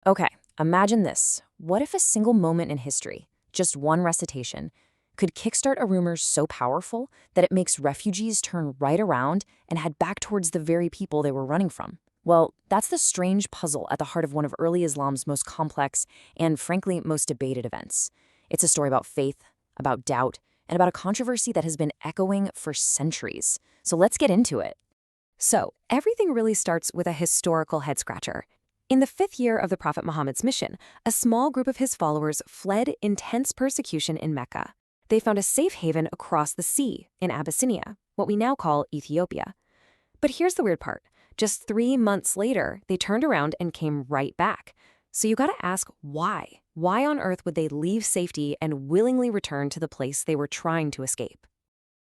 Okay, imagine this. What if a single moment in history, just one recitation, could kickstart a rumor so powerful that it makes refugees turn right around and head back towards the very people they were running from? Well, that's the strange puzzle at the heart of one of early Islam's most complex and, frankly, most debated events. It's a story about faith, about doubt, and about a controversy that has been echoing for centuries. So let's get into it. So, everything really starts with a historical head-scratcher. In the 5th year of the Prophet Muhammad's mission, a small group of his followers fled intense persecution in Mecca. They found a safe haven across the sea, in Abyssinia, what we now call Ethiopia. But here's the weird part. Just 3 months later, they turned around and came right back. So you gotta ask why? Why on earth would they leave safety and willingly return to the place they were trying to escape?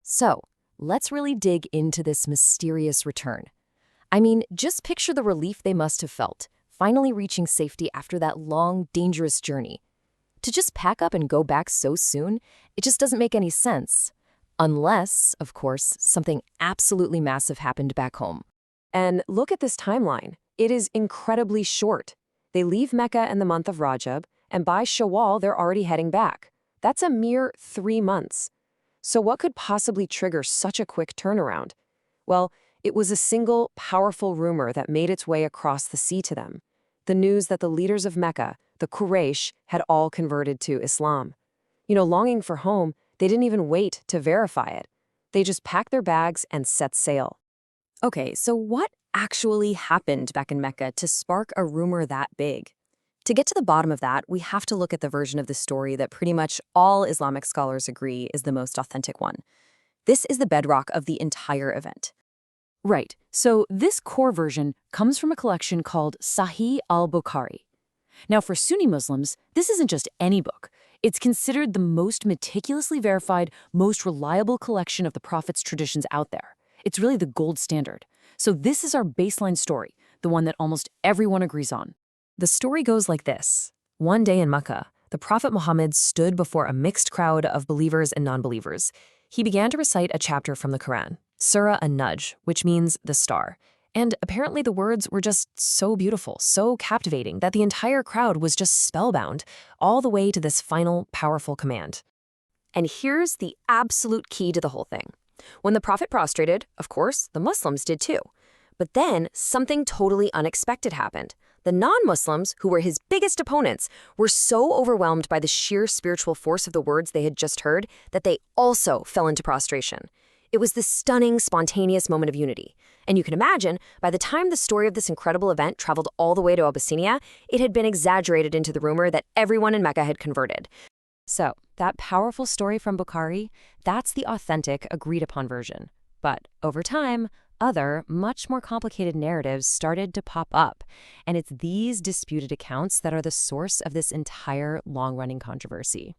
So, let's really dig into this mysterious return. I mean, just picture the relief they must have felt, finally reaching safety after that long, dangerous journey. To just pack up and go back so soon, it just doesn't make any sense. Unless, of course, something absolutely massive happened back home. And look at this timeline. It is incredibly short. They leave Mecca in the month of Rajab, and by Shawwal, they're already heading back. That's a mere 3 months. So what could possibly trigger such a quick turnaround? Well, it was a single, powerful rumor that made its way across the sea to them. The news that the leaders of Mecca, the Quraysh, had all converted to Islam. Longing for home, they didn't even wait to verify it. They just packed their bags and set sail. Okay, so what actually happened back in Mecca to spark a rumor that big? To get to the bottom of that, we have to look at the version of the story that pretty much all Islamic scholars agree is the most authentic one. This is the bedrock of the entire event. Right, so this core version comes from a collection called Sahih al-Bukhari. Now, for Sunni Muslims, this isn't just any book. It's considered the most meticulously verified, most reliable collection of the Prophet's traditions out there. It's really the gold standard. So this is our baseline story, the one that almost everyone agrees on. The story goes like this. One day in Mecca, the Prophet Muhammad stood before a mixed crowd of believers and non-believers. He began to recite a chapter from the Quran, Surah An-Najm, which means the star. And apparently the words were just so beautiful, so captivating, that the entire crowd was just spellbound, all the way to this final, powerful command. And here's the absolute key to the whole thing. When the Prophet prostrated, of course, the Muslims did too. But then something totally unexpected happened. The non-Muslims, who were his biggest opponents, were so overwhelmed by the sheer spiritual force of the words they had just heard that they also fell into prostration. It was this stunning, spontaneous moment of unity. And you can imagine, by the time the story of this incredible event traveled all the way to Abyssinia, it had been exaggerated into the rumor that everyone in Mecca had converted. So, that powerful story from Bukhari, that's the authentic, agreed-upon version. But over time, other, much more complicated narratives started to pop up. And it's these disputed accounts that are the source of this entire long-running controversy.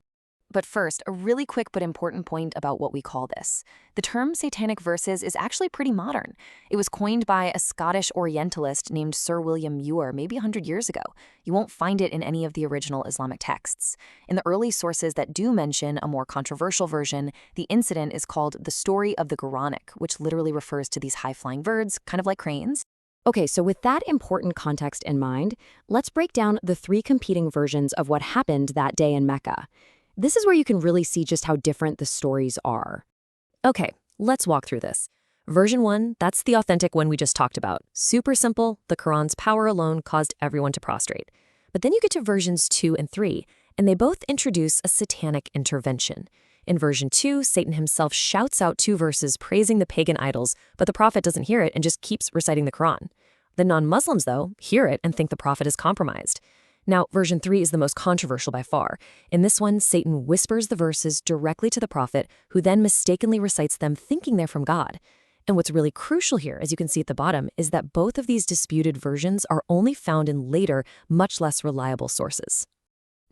But first, a really quick but important point about what we call this. The term Satanic verses is actually pretty modern. It was coined by a Scottish Orientalist named Sir William Muir maybe 100 years ago. You won't find it in any of the original Islamic texts. In the early sources that do mention a more controversial version, the incident is called the story of the Quranic, which literally refers to these high-flying birds, kind of like cranes. Okay, so with that important context in mind, let's break down the 3 competing versions of what happened that day in Mecca. This is where you can really see just how different the stories are. Okay, let's walk through this. Version 1, that's the authentic one we just talked about. Super simple, the Quran's power alone caused everyone to prostrate. But then you get to versions 2 and 3, and they both introduce a satanic intervention. In version 2, Satan himself shouts out 2 verses praising the pagan idols, but the prophet doesn't hear it and just keeps reciting the Quran. The non-Muslims, though, hear it and think the prophet is compromised. Now, version 3 is the most controversial by far. In this one, Satan whispers the verses directly to the prophet, who then mistakenly recites them thinking they're from God. And what's really crucial here, as you can see at the bottom, is that both of these disputed versions are only found in later, much less reliable sources.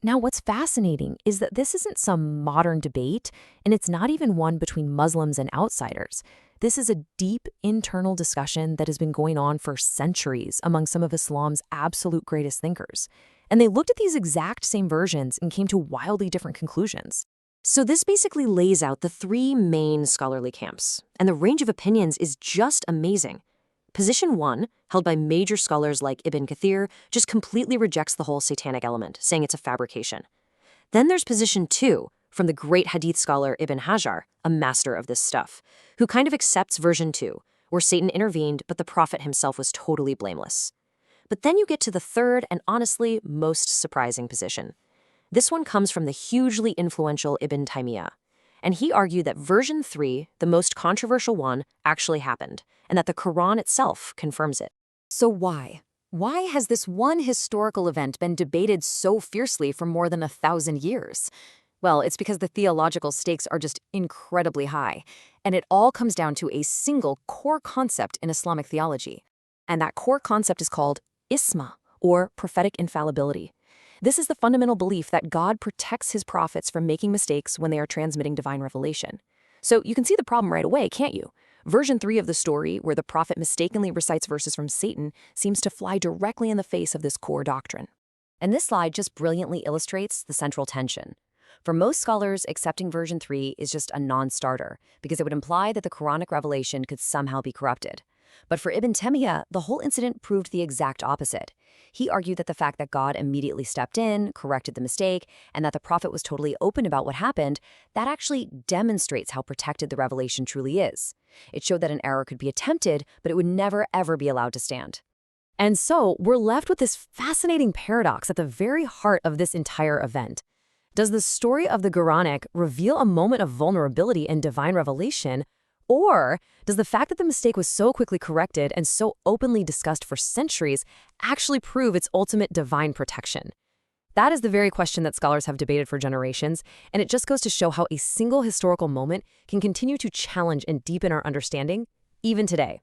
Now, what's fascinating is that this isn't some modern debate, and it's not even one between Muslims and outsiders. This is a deep internal discussion that has been going on for centuries among some of Islam's absolute greatest thinkers. And they looked at these exact same versions and came to wildly different conclusions. So this basically lays out the 3 main scholarly camps, and the range of opinions is just amazing. Position 1, held by major scholars like Ibn Kathir, just completely rejects the whole satanic element, saying it's a fabrication. Then there's position 2, from the great hadith scholar Ibn Hajar, a master of this stuff, who kind of accepts version 2, where Satan intervened but the prophet himself was totally blameless. But then you get to the third and honestly most surprising position. This one comes from the hugely influential Ibn Taymiyyah. And he argued that version 3, the most controversial one, actually happened, and that the Quran itself confirms it. So why? Why has this one historical event been debated so fiercely for more than 1,000 years? Well, it's because the theological stakes are just incredibly high, and it all comes down to a single core concept in Islamic theology. And that core concept is called Isma, or prophetic infallibility. This is the fundamental belief that God protects his prophets from making mistakes when they are transmitting divine revelation. So you can see the problem right away, can't you? Version 3 of the story, where the prophet mistakenly recites verses from Satan, seems to fly directly in the face of this core doctrine. And this slide just brilliantly illustrates the central tension. For most scholars, accepting version 3 is just a non-starter, because it would imply that the Quranic revelation could somehow be corrupted. But for Ibn Taymiyyah, the whole incident proved the exact opposite. He argued that the fact that God immediately stepped in, corrected the mistake, and that the prophet was totally open about what happened, that actually demonstrates how protected the revelation truly is. It showed that an error could be attempted, but it would never, ever be allowed to stand. And so, we're left with this fascinating paradox at the very heart of this entire event. Does the story of the Quranic reveal a moment of vulnerability in divine revelation, or does the fact that the mistake was so quickly corrected and so openly discussed for centuries actually prove its ultimate divine protection? That is the very question that scholars have debated for generations, and it just goes to show how a single historical moment can continue to challenge and deepen our understanding, even today.